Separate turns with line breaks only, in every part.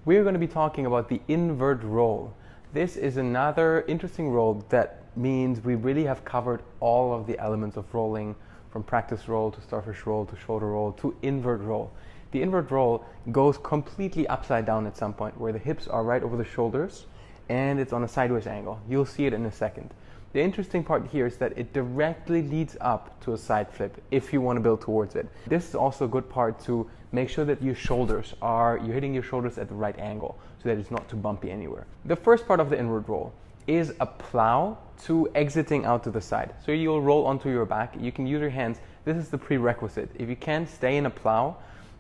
We're going to be talking about the invert roll. This is another interesting roll that means we really have covered all of the elements of rolling, from practice roll to starfish roll to shoulder roll to invert roll. The invert roll goes completely upside down at some point, where the hips are right over the shoulders and it's on a sideways angle. You'll see it in a second. The interesting part here is that it directly leads up to a side flip if you want to build towards it. This is also a good part to make sure that you're hitting your shoulders at the right angle so that it's not too bumpy anywhere. The first part of the invert roll is a plow to exiting out to the side. So you'll roll onto your back. You can use your hands. This is the prerequisite. If you can't stay in a plow,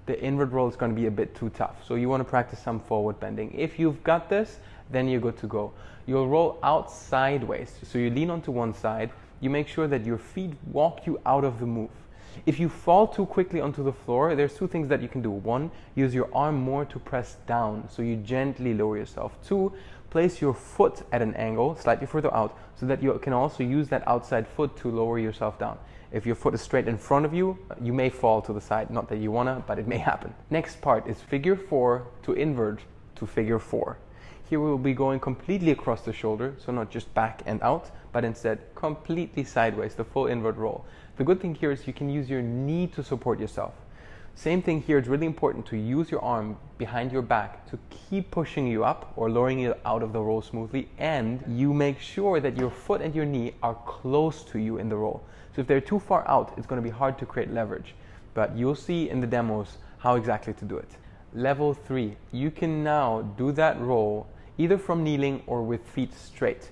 the invert roll is going to be a bit too tough. So you want to practice some forward bending. If you've got this, then you're good to go. You'll roll out sideways. So you lean onto one side. You make sure that your feet walk you out of the move. If you fall too quickly onto the floor, there's two things that you can do. One, use your arm more to press down, so you gently lower yourself. Two, place your foot at an angle, slightly further out, so that you can also use that outside foot to lower yourself down. If your foot is straight in front of you, you may fall to the side. Not that you wanna, but it may happen. Next part is figure 4 to invert to figure 4. Here we will be going completely across the shoulder, so not just back and out, but instead completely sideways, the full invert roll. The good thing here is you can use your knee to support yourself. Same thing here, it's really important to use your arm behind your back to keep pushing you up or lowering you out of the roll smoothly, and you make sure that your foot and your knee are close to you in the roll. So if they're too far out, it's going to be hard to create leverage, but you'll see in the demos how exactly to do it. Level 3, you can now do that roll either from kneeling or with feet straight.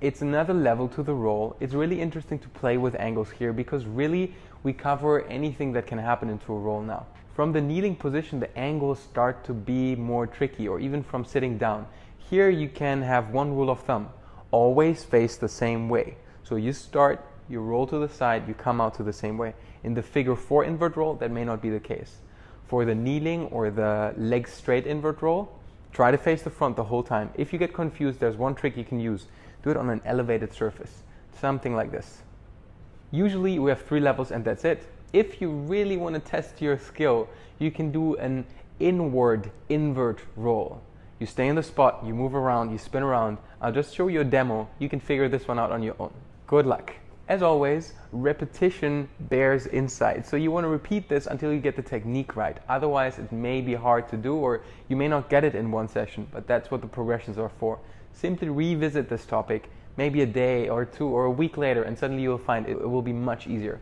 It's another level to the roll. It's really interesting to play with angles here because really we cover anything that can happen into a roll now. From the kneeling position, the angles start to be more tricky, or even from sitting down. Here you can have one rule of thumb: always face the same way. So you start, you roll to the side, you come out to the same way. In the figure 4 invert roll, that may not be the case. For the kneeling or the leg straight invert roll, try to face the front the whole time. If you get confused, there's one trick you can use. Do it on an elevated surface, something like this. Usually we have 3 levels and that's it. If you really want to test your skill, you can do an inward invert roll. You stay in the spot, you move around, you spin around. I'll just show you a demo. You can figure this one out on your own. Good luck. As always, repetition bears insight. So you want to repeat this until you get the technique right. Otherwise, it may be hard to do, or you may not get it in one session, but that's what the progressions are for. Simply revisit this topic, maybe a day or 2 or a week later, and suddenly you'll find it will be much easier.